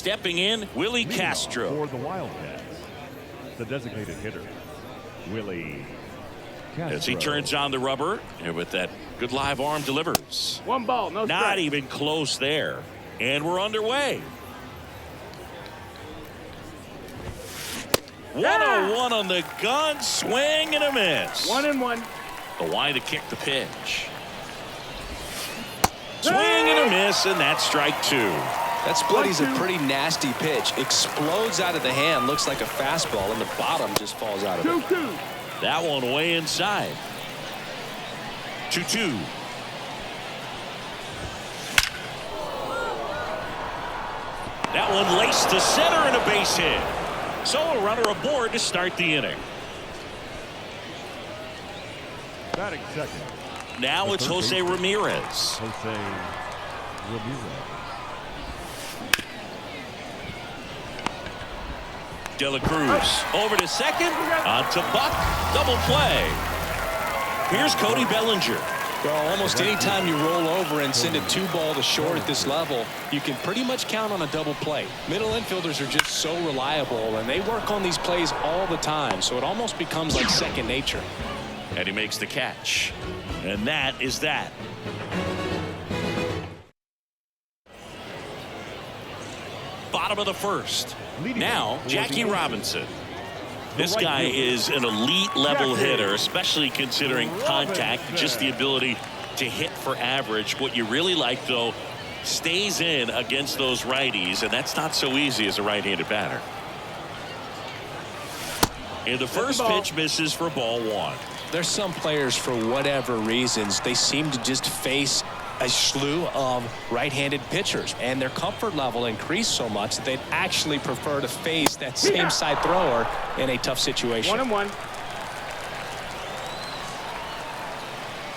Stepping in, Willie Leading Castro. for the Wildcats, the designated hitter, Willie Castro. As he turns on the rubber, and with that good live arm delivers. One ball, no strike. Not even close there. And we're underway. 101 on the gun, swing and a miss. 1-1. The wind to kick the pitch. Swing and a miss, and that's strike two. That split is a pretty nasty pitch. Explodes out of the hand, looks like a fastball, and the bottom just falls out of it. 2-2. That one way inside. 2-2. That one laced to center and a base hit. So a runner aboard to start the inning. Batting second. Now it's Jose Ramirez. Jose Ramirez. De La Cruz over to second. On to Buck. Double play. Here's Cody Bellinger. Well, almost any time you roll over and send a 2-ball to short at this level, you can pretty much count on a double play. Middle infielders are just so reliable, and they work on these plays all the time, so it almost becomes like second nature. And he makes the catch. And that is that. Bottom of the first. Now, Jackie Robinson. This guy is an elite level hitter, especially considering contact, just the ability to hit for average. What you really like, though, stays in against those righties, and that's not so easy as a right-handed batter. And the first pitch misses for ball one. There's some players, for whatever reasons, they seem to just face a slew of right-handed pitchers, and their comfort level increased so much that they'd actually prefer to face that same side thrower in a tough situation. 1-1.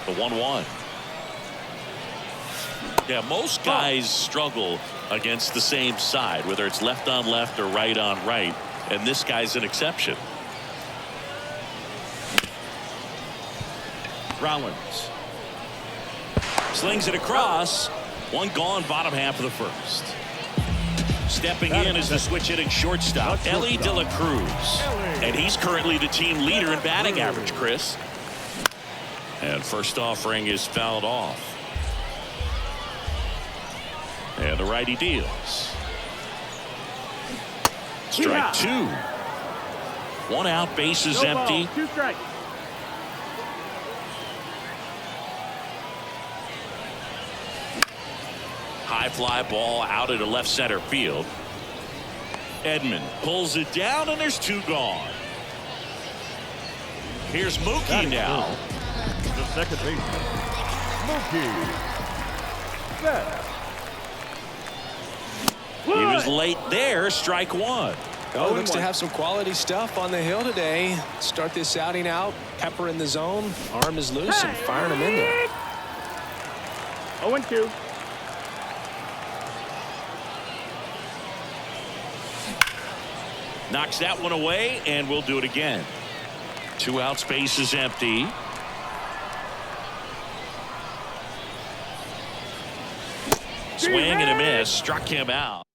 The 1-1. Yeah, most guys struggle against the same side, whether it's left on left or right on right, and this guy's an exception. Rollins slings it across. One gone, bottom half of the first. Stepping in is the switch hitting shortstop, Elly De La Cruz. And he's currently the team leader in batting average, Chris. And first offering is fouled off. And the righty deals. Strike two. One out, bases empty. 2 strikes. High fly ball out into left center field. Edman pulls it down, and there's 2 gone. Here's Mookie now. The second baseman, Mookie Betts. He was late there. Strike one. Oh, looks to have some quality stuff on the hill today. Start this outing out. Pepper in the zone. Arm is loose and firing him in there. 0-2. Knocks that one away, and we'll do it again. 2 outs, base is empty. Swing and a miss. Struck him out.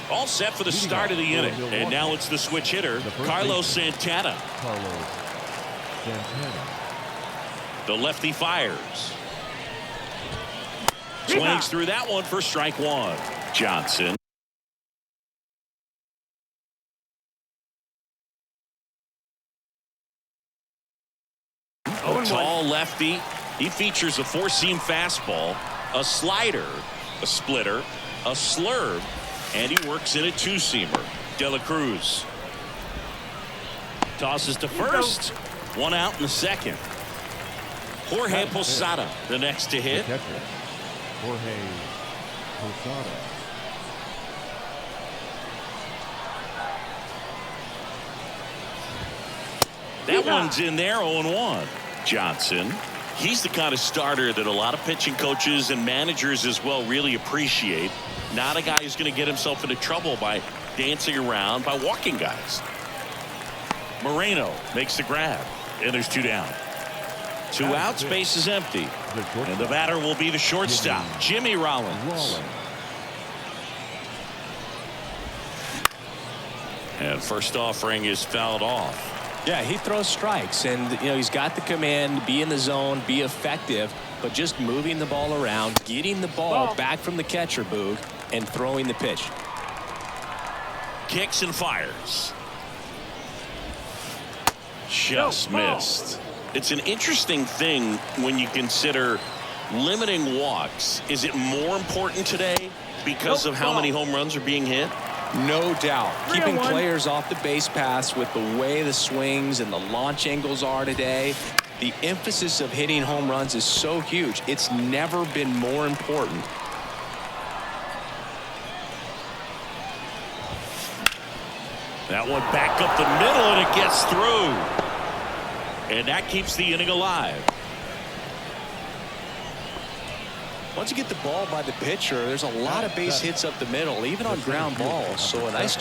All set for the start of the inning. And now it's the switch hitter, Carlos Santana. Carlos Santana. The lefty fires. Swings through that one for strike one. Johnson. A tall lefty. He features a 4-seam fastball, a slider, a splitter, a slurve, and he works in a 2-seamer. De La Cruz tosses to first. 1 out in the second. Jorge Posada, the next to hit. Jorge Posada. That one's in there, 0-1. Johnson. He's the kind of starter that a lot of pitching coaches and managers as well really appreciate. Not a guy who's going to get himself into trouble by dancing around, by walking guys. Moreno makes the grab, and there's 2 down. Two outs, base is empty. And the batter will be the shortstop, Jimmy Rollins. And first offering is fouled off. Yeah, he throws strikes, and he's got the command, be in the zone, be effective, but just moving the ball around, getting the ball back from the catcher, Boog, and throwing the pitch. Kicks and fires. Just missed. It's an interesting thing when you consider limiting walks. Is it more important today because of how many home runs are being hit? No doubt. Keeping players off the base paths with the way the swings and the launch angles are today, the emphasis of hitting home runs is so huge. It's never been more important. That one back up the middle, and it gets through. And that keeps the inning alive. Once you get the ball by the pitcher, there's a lot of base hits up the middle, even on ground balls. So a nice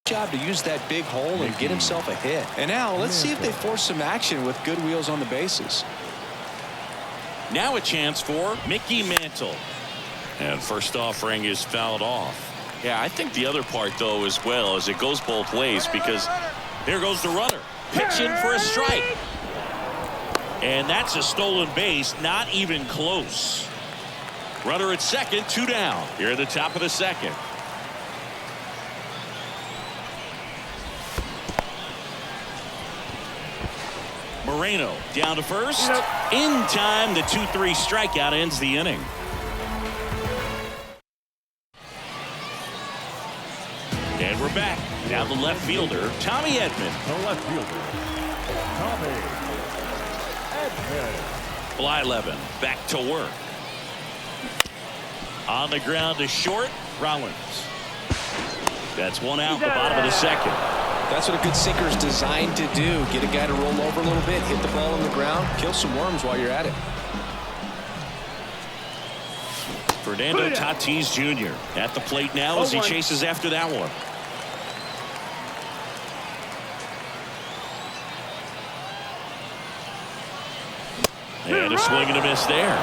job to use that big hole and get himself a hit. And now let's see if they force some action with good wheels on the bases. Now a chance for Mickey Mantle. And first offering is fouled off. Yeah, I think the other part, though, as well, is it goes both ways, because here goes the runner. Pitching for a strike. And that's a stolen base, not even close. Runner at second, 2 down. Here at the top of the second. Moreno down to first. In time, the 2-3 strikeout ends the inning. And we're back. Now the left fielder, Tommy Edman. The left fielder, Tommy Edman. Blyleven back to work. On the ground to short, Rollins. That's one out, the bottom of the second. That's what a good sinker is designed to do. Get a guy to roll over a little bit, hit the ball on the ground, kill some worms while you're at it. Fernando Tatis Jr. at the plate now as he chases after that one. And a swing and a miss there.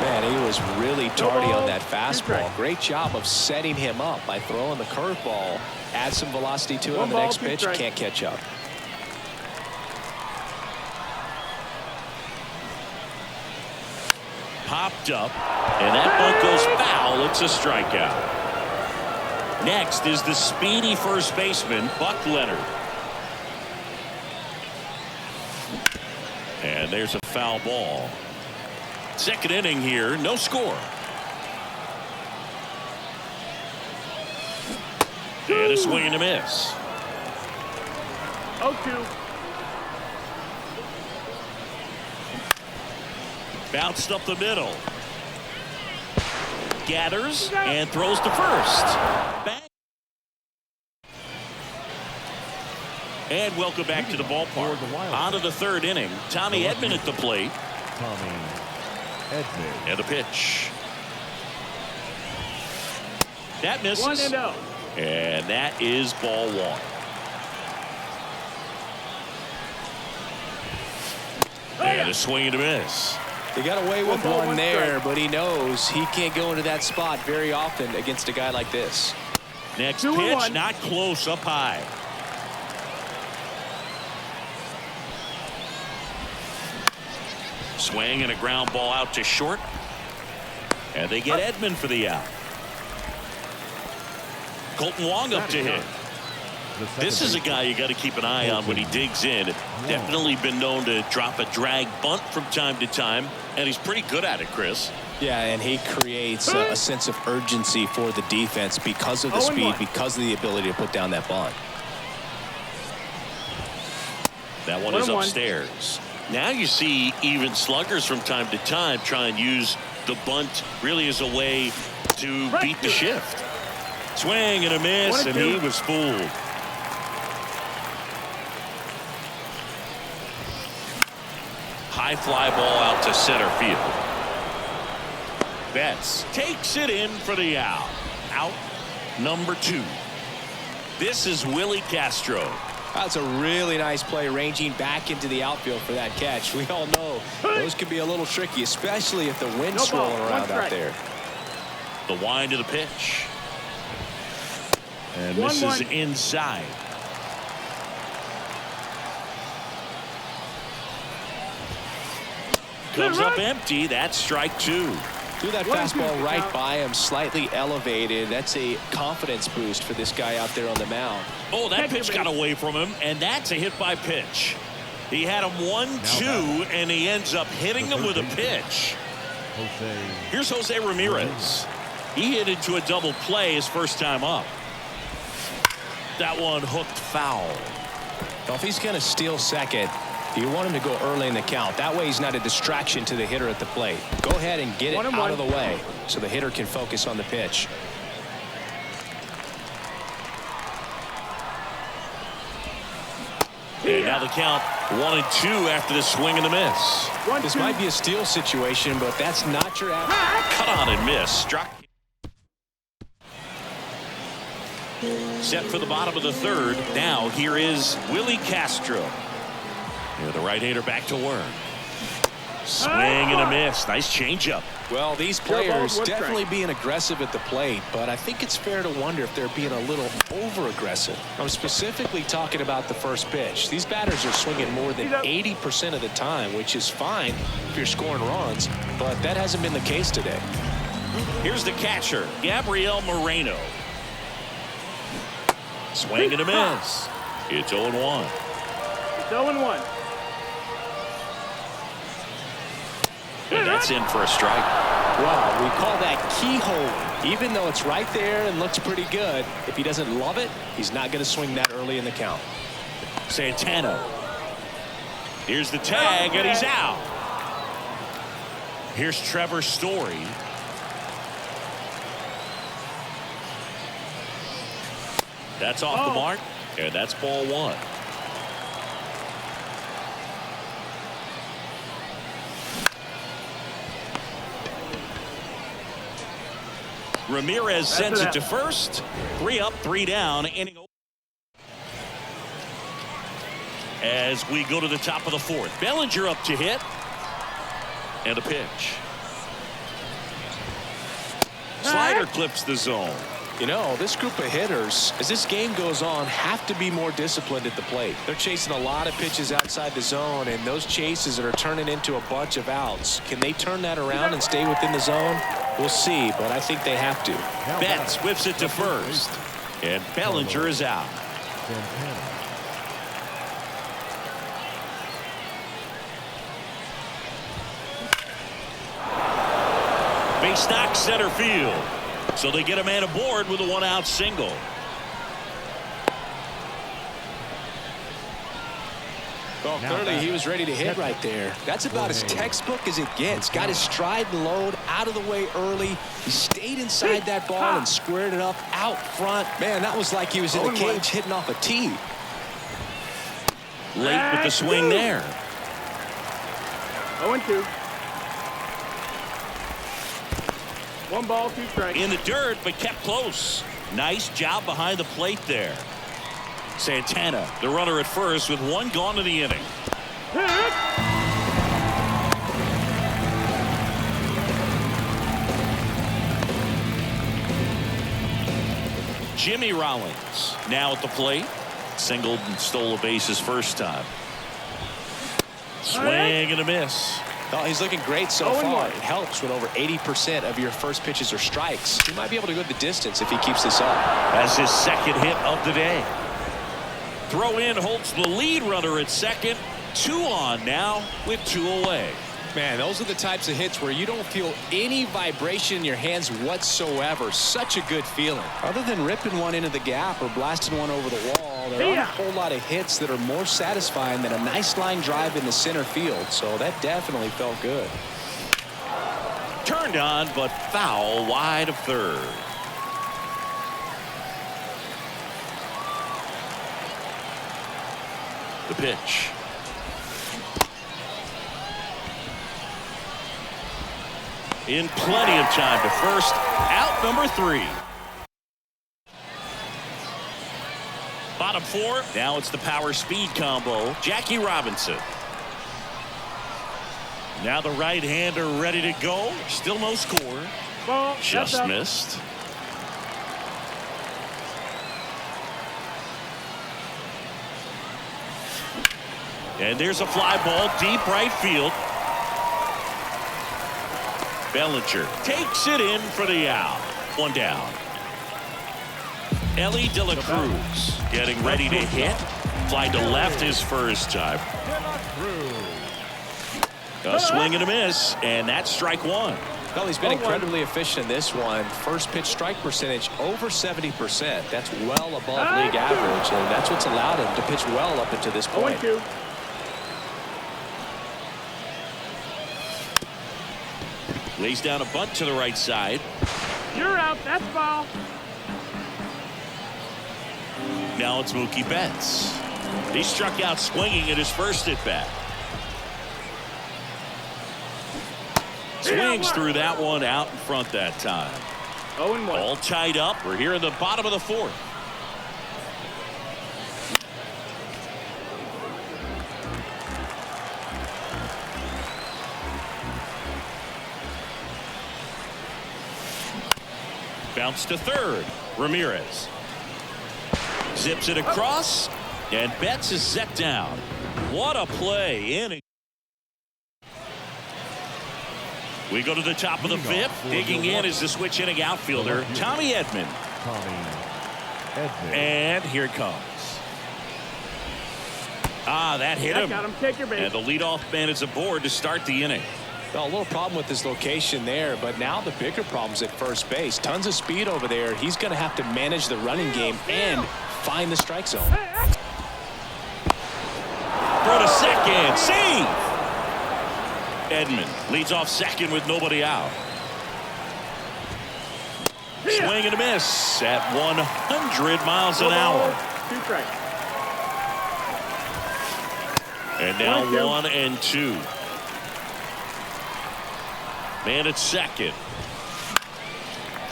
Man, he was really tardy on that fastball. Great job of setting him up by throwing the curveball. Add some velocity to it on the next pitch. Can't catch up. Popped up, and that ball goes foul. It's a strikeout. Next is the speedy first baseman, Buck Leonard. And there's a foul ball. Second inning here, no score. And a swing and a miss. 0-2. Bounced up the middle. Gathers and throws to first. Bang. And welcome back to the ballpark. On to the third inning. Tommy Edman at the plate. Tommy Edman. And a pitch. That misses. 1-0. And that is ball one. And a swing and a miss. He got away with one there, but he knows he can't go into that spot very often against a guy like this. Next pitch, not close, up high. Swing and a ground ball out to short. And they get Edman for the out. Colton Wong up to hit. This is a guy you got to keep an eye on when he digs in. Definitely been known to drop a drag bunt from time to time, and he's pretty good at it, Chris. Yeah, and he creates a sense of urgency for the defense because of the speed, because of the ability to put down that bunt. That one is upstairs. Now you see even sluggers from time to time try and use the bunt really as a way to beat the shift. Swing and a miss, and he was fooled. High fly ball out to center field. Betts takes it in for the out. Out number 2. This is Willie Castro. That's a really nice play, ranging back into the outfield for that catch. We all know those can be a little tricky, especially if the wind's swirling around out there. The wind of the pitch. And this is inside. Comes up empty. That's strike 2. Threw that fastball right by him, slightly elevated. That's a confidence boost for this guy out there on the mound. Oh, that pitch got away from him, and that's a hit by pitch. He had him 1-2, and he ends up hitting him with a pitch. Here's Jose Ramirez. He hit into a double play his first time up. That one hooked foul. Well, if he's going to steal second, you want him to go early in the count. That way he's not a distraction to the hitter at the plate. Go ahead and get it out of the way so the hitter can focus on the pitch. And now the count 1-2 after the swing and the miss. This might be a steal situation, but that's not your average. Cut on and miss. Struck. Set for the bottom of the 3rd. Now here is Willie Castro. The right-hander back to work. Swing and a miss. Nice changeup. Well, these players definitely being aggressive at the plate, but I think it's fair to wonder if they're being a little over-aggressive. I'm specifically talking about the first pitch. These batters are swinging more than 80% of the time, which is fine if you're scoring runs, but that hasn't been the case today. Here's the catcher, Gabriel Moreno. Swing and a miss. It's 0-1. It's 0-1. And that's in for a strike. Wow, we call that keyhole. Even though it's right there and looks pretty good, if he doesn't love it, he's not going to swing that early in the count. Santana. Here's the tag, and he's out. Here's Trevor Story. That's off the mark, and that's ball 1. Ramirez sends it to first. 3 up, 3 down. Inning over. As we go to the top of the 4th. Bellinger up to hit. And a pitch. Slider clips the zone. You know, this group of hitters, as this game goes on, have to be more disciplined at the plate. They're chasing a lot of pitches outside the zone, and those chases that are turning into a bunch of outs. Can they turn that around and stay within the zone? We'll see, but I think they have to. Betts whips it to first, and Bellinger is out. Base knock center field. So they get a man aboard with a 1-out single. Well, clearly he was ready to hit right there. That's about as textbook as it gets. Got his stride and load out of the way early. He stayed inside that ball and squared it up out front. Man, that was like he was in the cage hitting off a tee. Late with the swing there. 0-2. 1 ball, 2 strikes. In the dirt, but kept close. Nice job behind the plate there. Santana, the runner at first, with 1 gone in the inning. Jimmy Rollins now at the plate. Singled and stole a base his first time. Swing and a miss. Oh, he's looking great so 0-1. far. It helps when over 80% of your first pitches are strikes. He might be able to go the distance if he keeps this up. That's his second hit of the day. Throw in holds the lead runner at second. 2 on now with 2 away. Man, those are the types of hits where you don't feel any vibration in your hands whatsoever. Such a good feeling. Other than ripping one into the gap or blasting one over the wall, there aren't a whole lot of hits that are more satisfying than a nice line drive in the center field. So that definitely felt good. Turned on, but foul wide of third. The pitch. In plenty of time to first. Out number 3. Bottom 4. Now it's the power speed combo. Jackie Robinson. Now the right-hander ready to go. Still no score. Ball. Just That's up. missed. And there's a fly ball deep right field. Bellinger takes it in for the out. 1 down. Ellie De La Cruz getting ready to hit. Fly to left his first time. A swing and a miss, and that's strike 1. Well, he's been incredibly efficient in this one. First pitch strike percentage over 70%. That's well above league average, and that's what's allowed him to pitch well up until this point. 0-2. Lays down a bunt to the right side. You're out. That's foul. Now it's Mookie Betts. He struck out swinging at his first at bat. Swings through that one out in front that time. 0-1. All tied up. We're here in the bottom of the 4th. Bounce to third. Ramirez zips it across, and Betts is set down. What a play. Inning. We go to the top of the 5th. Digging in is the switch inning outfielder, Tommy Edman. And here it comes. That hit him. Got him. Take your base. And the leadoff man is aboard to start the inning. Well, a little problem with this location there, but now the bigger problem's at first base. Tons of speed over there. He's going to have to manage the running game and find the strike zone. Throw to second. Save! Edman leads off second with nobody out. Swing and a miss at 100 miles an hour. 2 strikes. And now 1-2. 1-2. Man at second.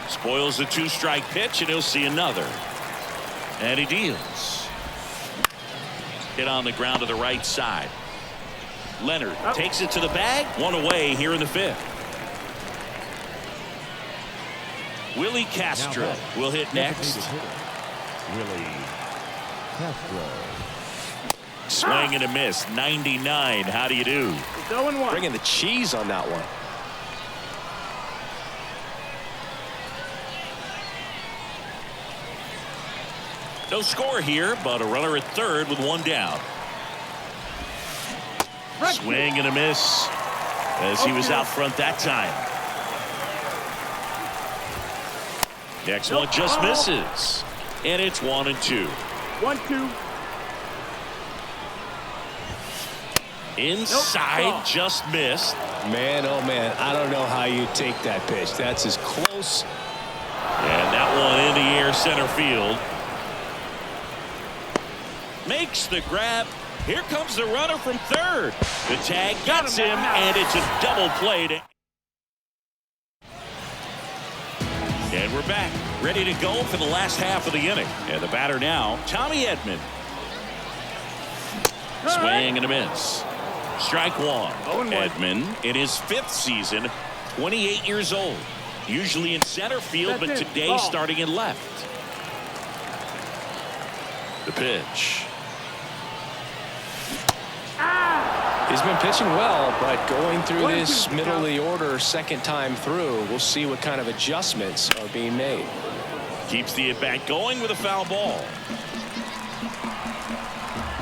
Spoils the 2-strike pitch, and he'll see another. And he deals. Hit on the ground to the right side. Leonard takes it to the bag. 1 away here in the 5th. Willie Castro will hit next. Willie Castro. Swing and a miss. 99. How do you do? It's 0-1. Bringing the cheese on that one. No score here, but a runner at third with 1 down. Swing and a miss as he was out front that time. Next one just misses. And it's 1-2. 1-2. Inside, just missed. Man, oh man, I don't know how you take that pitch. That's as close. And that one in the air center field. Makes the grab. Here comes the runner from third. The tag gets him, and it's a double play. And we're back, ready to go for the last half of the inning. And the batter now, Tommy Edman. Swing and a miss. Strike 1. Edman in his 5th season, 28 years old. Usually in center field, but today starting in left. The pitch. He's been pitching well, but going through this middle of the order second time through, we'll see what kind of adjustments are being made. Keeps the at-bat going with a foul ball.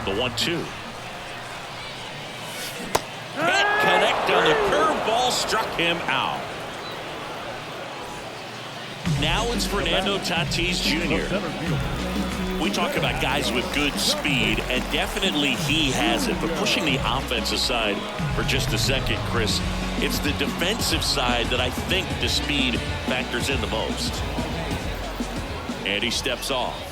The 1-2. Can't connect on the curveball, struck him out. Now it's Fernando Tatis Jr. We talk about guys with good speed, and definitely he has it. But pushing the offense aside for just a second, Chris, it's the defensive side that I think the speed factors in the most. And he steps off.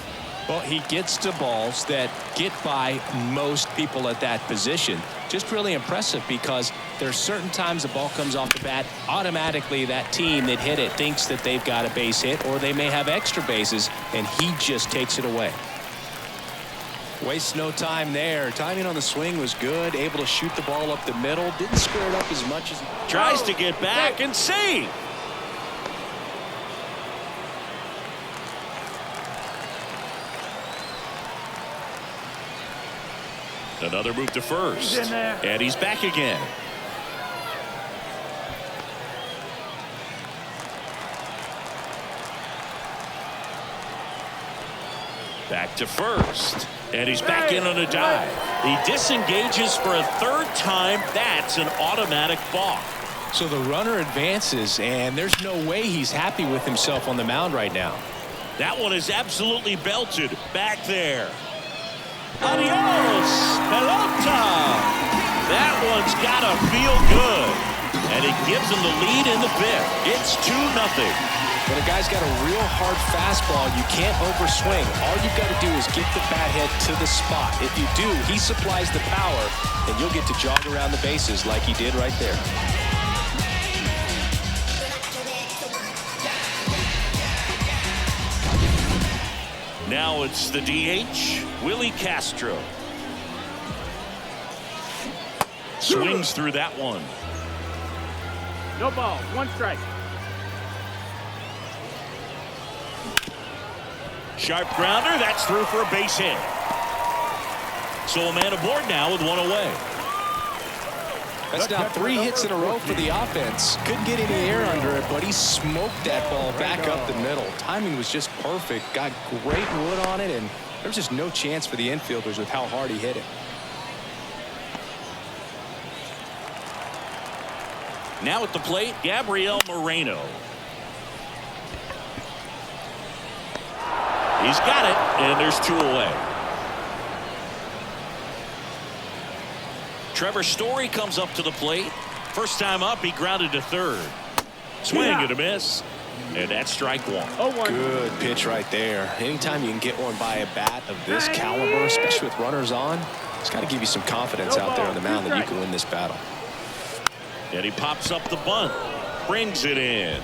Well, he gets to balls that get by most people at that position. Just really impressive because there's certain times the ball comes off the bat, automatically that team that hit it thinks that they've got a base hit, or they may have extra bases, and he just takes it away. Wastes no time there. Timing on the swing was good, able to shoot the ball up the middle, didn't square it up as much as he tries to get back and save. Another move to first, and he's back again. Back to first, and he's back in on a dive. He disengages for a third time. That's an automatic balk. So the runner advances, and there's no way he's happy with himself on the mound right now. That one is absolutely belted back there. Adios, pelota. That one's got to feel good. And it gives him the lead in the fifth. It's 2-0. When a guy's got a real hard fastball, you can't overswing. All you've got to do is get the bat head to the spot. If you do, he supplies the power, and you'll get to jog around the bases like he did right there. Now it's the DH, Willie Castro. Swings through that one. No ball. 1 strike. Sharp grounder. That's through for a base hit. So a man aboard now with one away. That's now 3 hits in a row for the offense. Couldn't get any air under it, but he smoked that ball back up the middle. Timing was just perfect. Got great wood on it, and there's just no chance for the infielders with how hard he hit it. Now at the plate, Gabriel Moreno. He's got it, and there's 2 away. Trevor Story comes up to the plate. First time up, he grounded to third. Swing and a miss. And that's strike 1. 0-1. Good pitch right there. Anytime you can get one by a bat of this caliber, especially with runners on, it's got to give you some confidence out there on the mound that you can win this battle. And he pops up the bunt. Brings it in.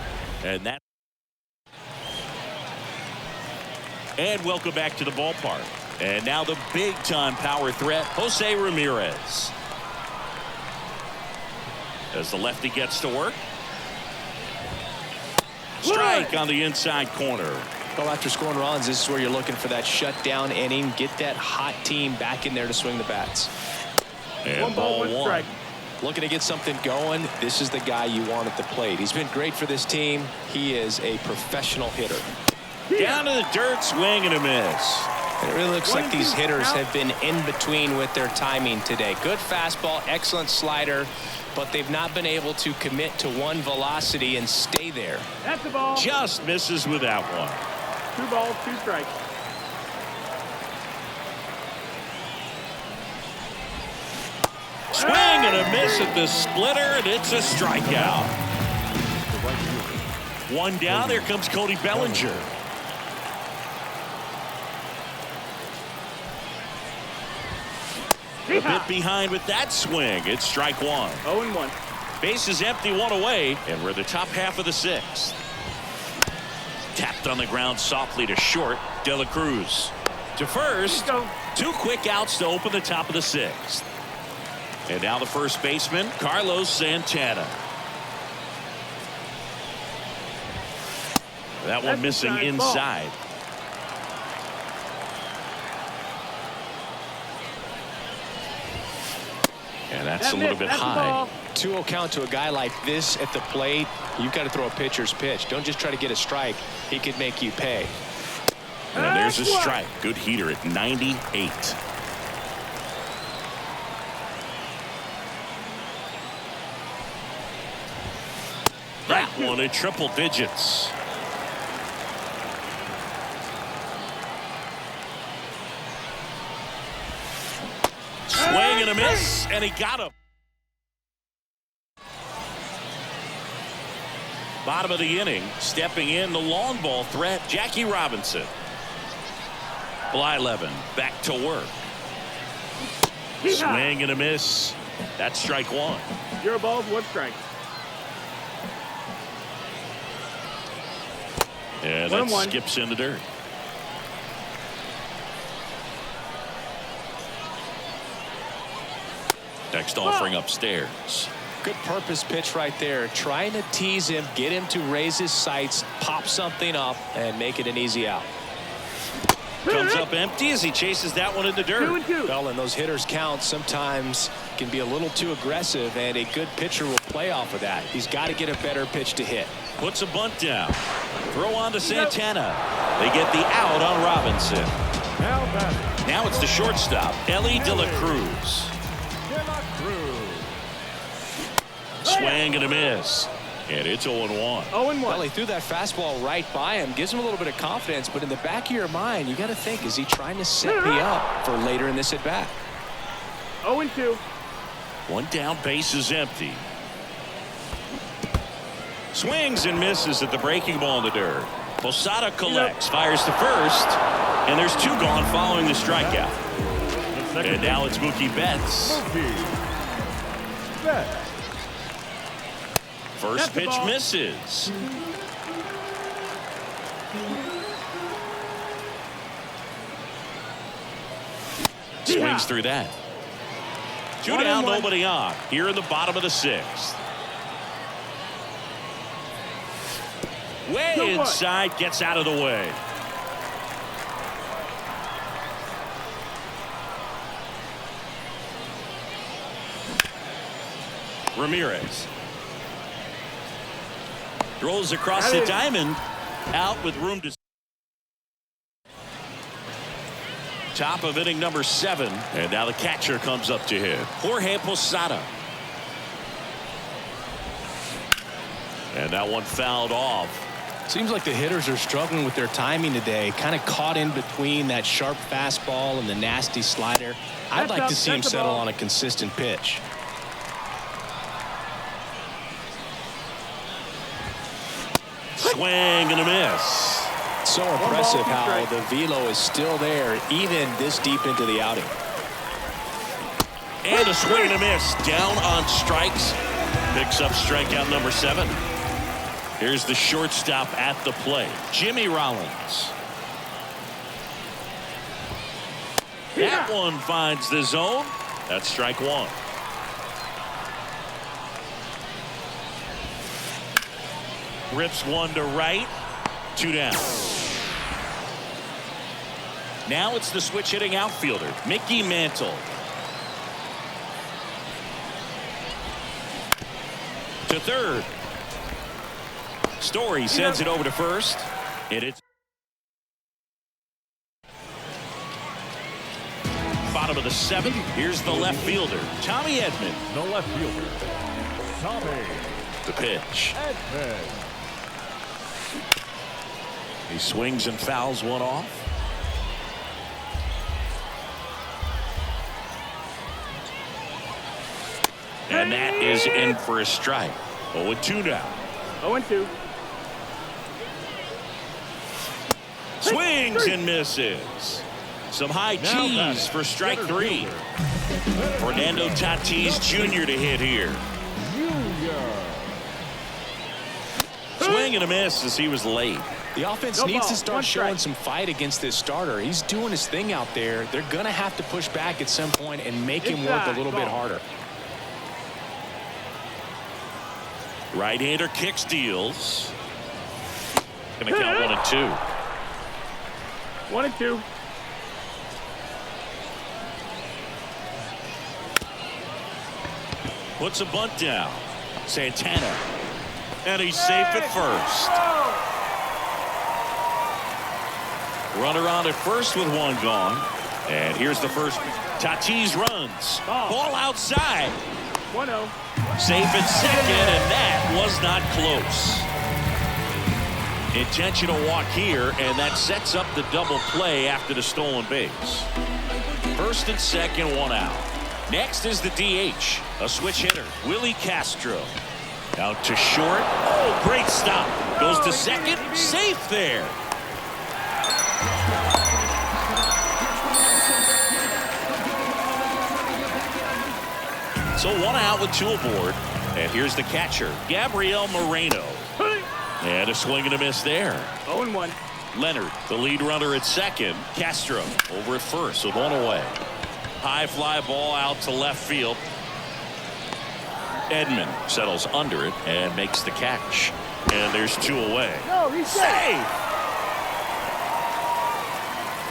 And welcome back to the ballpark. And now the big-time power threat, Jose Ramirez. As the lefty gets to work. Strike on the inside corner. Well, after scoring runs, this is where you're looking for that shutdown inning. Get that hot team back in there to swing the bats. And 1 ball, 1 strike. Looking to get something going. This is the guy you want at the plate. He's been great for this team. He is a professional hitter. Down to the dirt, swing and a miss. It really looks like these hitters have been in between with their timing today. Good fastball, excellent slider, but they've not been able to commit to one velocity and stay there. That's the ball. Just misses with that one. 2 balls, 2 strikes. Swing and a miss at the splitter, and it's a strikeout. 1 down. There comes Cody Bellinger. A bit behind with that swing. It's strike 1. 0-1. Base is empty, 1 away, and we're the top half of the 6th. Tapped on the ground softly to short. De La Cruz to first. 2 quick outs to open the top of the 6th. And now the first baseman, Carlos Santana. That one missing inside. Yeah, that's a little bit That's the high. ball. 2-0 count to a guy like this at the plate. You've got to throw a pitcher's pitch. Don't just try to get a strike. He could make you pay. And there's a That's one. strike. Good heater at 98. That one in triple digits. Swing and a miss, and he got him. Bottom of the inning, stepping in the long ball threat, Jackie Robinson. Blyleven back to work. Swing and a miss. That's strike one. 0 balls, 1 strike. And that 1-1. skips in the dirt. Next offering upstairs. Good purpose pitch right there. Trying to tease him, get him to raise his sights, pop something up, and make it an easy out. Comes up empty as he chases that one in the dirt. 2-2. Well, and those hitters count sometimes can be a little too aggressive, and a good pitcher will play off of that. He's got to get a better pitch to hit. Puts a bunt down. Throw on to Santana. They get the out on Robinson. Now batting, Now it's the shortstop, Ellie De La Cruz. De La Cruz. Swing and a miss. And it's 0-1. 0-1. Well, he threw that fastball right by him, gives him a little bit of confidence, but in the back of your mind, you got to think, is he trying to set me up for later in this at-bat? 0-2. One down, base is empty. Swings and misses at the breaking ball in the dirt. Posada collects, fires to first, and there's 2 gone following the strikeout. The second And now it's Mookie Betts. Mookie Betts. First That's the pitch ball. misses. Swings through that. 2 down, 1-1. nobody on. Here in the bottom of the 6th. Way Good one. inside, gets out of the way. Ramirez. Throws across the diamond. Out with room to. Top of inning number 7. And now the catcher comes up to hit. Jorge Posada. And that one fouled off. Seems like the hitters are struggling with their timing today, kind of caught in between that sharp fastball and the nasty slider. I'd like to see him settle on a consistent pitch. Swing and a miss. So impressive how the velo is still there even this deep into the outing. And a swing and a miss. Down on strikes. Picks up strikeout number 7. Here's the shortstop at the plate, Jimmy Rollins. That one finds the zone. That's strike 1. Rips one to right. 2 down. Now it's the switch hitting outfielder, Mickey Mantle. To third. Story sends it over to first. And it's bottom of the 7th. Here's the left fielder, Tommy Edman. The left fielder, Tommy The pitch. Edman. He swings and fouls one off. And that is in for a strike. 0-2 now. 0-2. Swings and misses. Some high Now cheese batting, for strike center 3. fielder, Fernando Tatis Jr. to hit here. Junior. Swing and a miss as he was late. The offense No needs ball, to start 1 showing strike. some fight against this starter. He's doing his thing out there. They're going to have to push back at some point and make him work a little bit harder. Right-hander kicks, deals. Gonna count 1-2. 1-2. puts a bunt down. Santana. And he's safe at first. Runner on at first with one gone. And here's the first. Tatis runs. Ball outside. 1-0. Safe at second, and that was not close. Intentional walk here, and that sets up the double play after the stolen base. First and second, one out. Next is the DH, a switch hitter, Willie Castro. Out to short. Oh, great stop. Goes to second. Safe there. So one out with two aboard. And here's the catcher, Gabriel Moreno. And a swing and a miss there. 0-1. Leonard, the lead runner at second. Castro over at first with one away. High fly ball out to left field. Edman settles under it and makes the catch. And there's two away. Safe!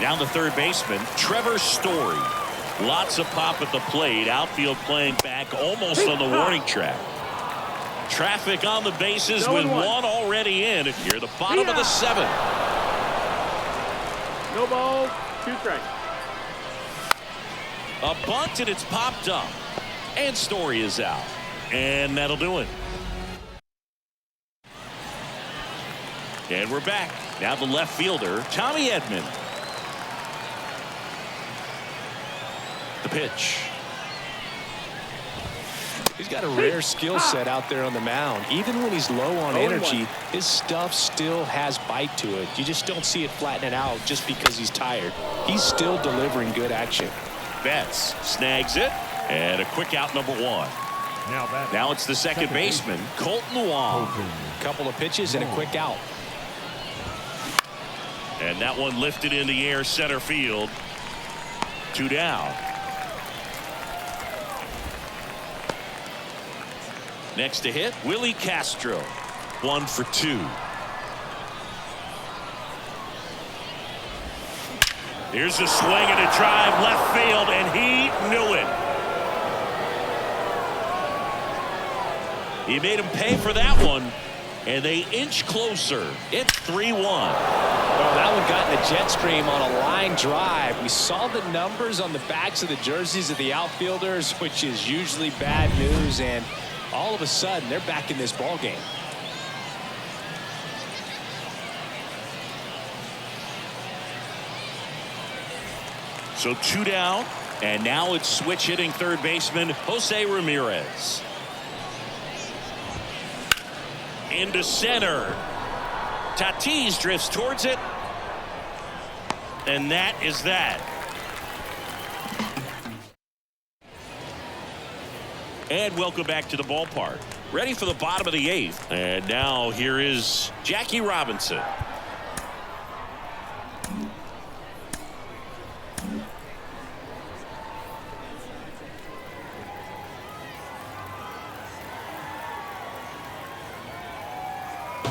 Down the third baseman, Trevor Story. Lots of pop at the plate. Outfield playing back almost on the warning track. Traffic on the bases with one already in. Here, the bottom of the seventh. No balls, 2 strikes. A bunt, and it's popped up. And Story is out. And that'll do it. And we're back. Now the left fielder, Tommy Edman. The pitch. He's got a rare skill set out there on the mound. Even when he's low on energy, his stuff still has bite to it. You just don't see it flattening out just because he's tired. He's still delivering good action. Betts snags it, and a quick out, number one. Now it's the second baseman, Colton Wong. Couple of pitches and a quick out. And that one lifted in the air, center field. 2 down. Next to hit, Willie Castro. 1 for 2. Here's a swing and a drive left field, and he knew it. He made him pay for that one, and they inch closer. It's 3-1. Well, that one got in the jet stream on a line drive. We saw the numbers on the backs of the jerseys of the outfielders, which is usually bad news, and all of a sudden they're back in this ball game. So 2 down, and now it's switch hitting third baseman Jose Ramirez. Into center. Tatis drifts towards it, and that is that. And welcome back to the ballpark. Ready for the bottom of the 8th. And now here is Jackie Robinson.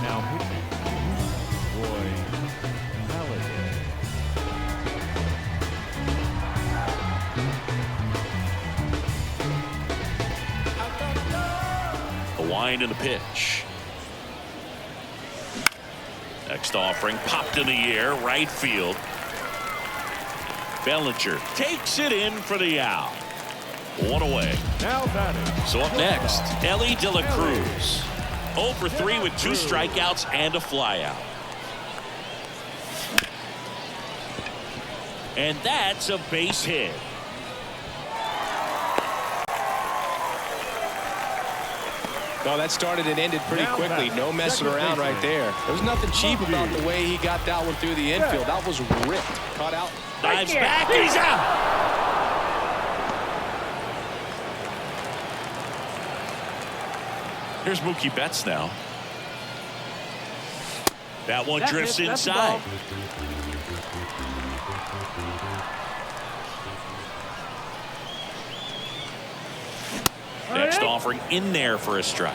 Now pitching, Roy Halladay. The wind and the pitch. Next offering popped in the air, right field. Bellinger takes it in for the out. 1 away. Now batting. So up next, Elly De La Cruz. 0 for 3 with 2 strikeouts and a flyout. And that's a base hit. Well, that started and ended pretty quickly. No messing around right there. There was nothing cheap about the way he got that one through the infield. That was ripped. Caught out. Dives back, and he's out. Here's Mookie Betts now. That one drifts inside. Next offering in there for a strike.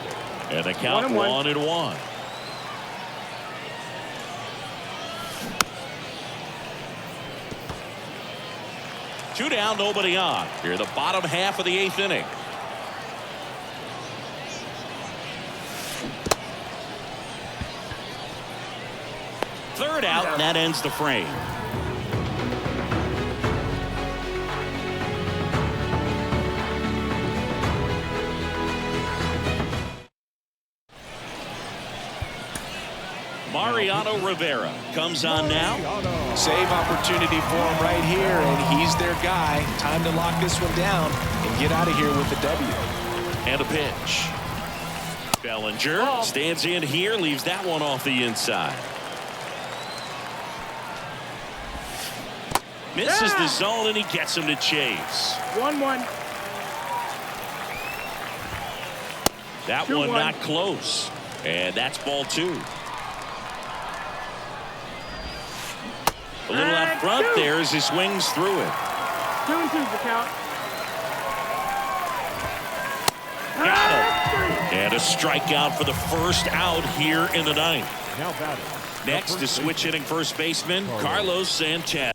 And the count 1-1. Two down, nobody on. Here, the bottom half of the 8th inning. Third out, and that ends the frame. Mariano Rivera comes on now. Save opportunity for him right here, and he's their guy. Time to lock this one down and get out of here with the W. And a pitch. Bellinger stands in here, leaves that one off the inside. Misses the zone, and he gets him to chase. 1-1. That 2-1. one not close. And that's ball 2. A little out front there as he swings through it. 2-2 the count. Got him. And a strikeout for the first out here in the ninth. Now batting. Next to switch hitting first baseman Carlos Santana. Santana.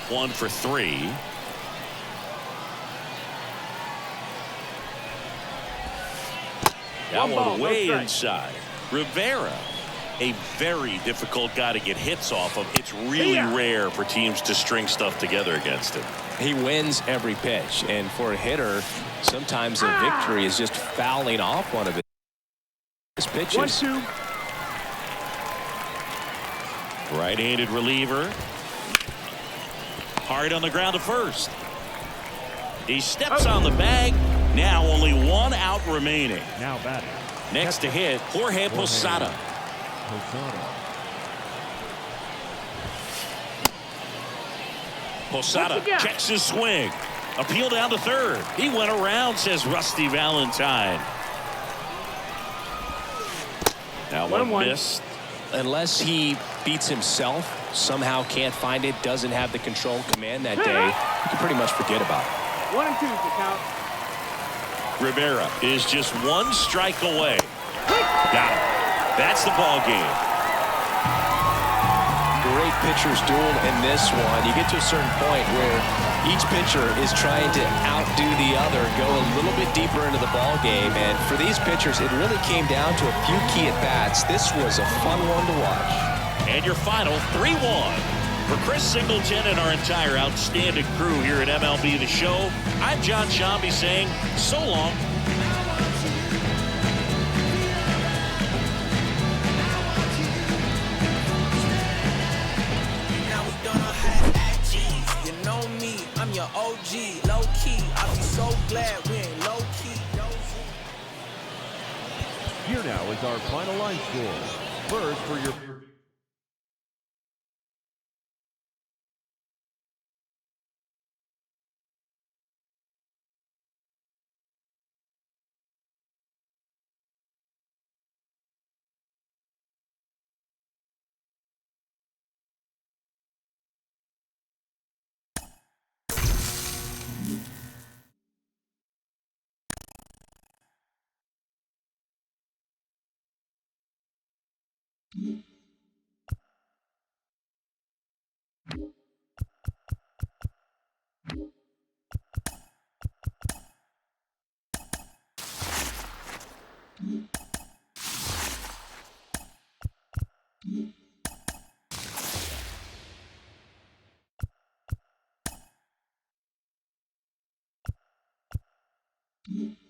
1 for 3. That One ball, one no way strike. inside. Rivera, a very difficult guy to get hits off of. It's really rare for teams to string stuff together against him. He wins every pitch, and for a hitter, sometimes a victory is just fouling off one of his pitches. 1-2. Right-handed reliever. Hard on the ground to first. He steps on the bag. Now only 1 out remaining. Now batting. Next to hit, Jorge Posada. Posada checks his swing. Appeal down to third. He went around, says Rusty Valentine. That one 1-1. missed. Unless he beats himself, somehow can't find it, doesn't have the control command that day, you can pretty much forget about it. 1-2 the count. Rivera is just 1 strike away. Got him. That's the ball game. Great pitcher's duel in this one. You get to a certain point where each pitcher is trying to outdo the other, go a little bit deeper into the ball game, and for these pitchers, it really came down to a few key at-bats. This was a fun one to watch. And your final 3-1. For Chris Singleton and our entire outstanding crew here at MLB The Show, I'm John Shambi saying so long. Now we don't know how to act, G's. You know me, I'm your OG, low key. I'll be so glad we ain't low key. Here now is our final line score. First for your Mm-hmm.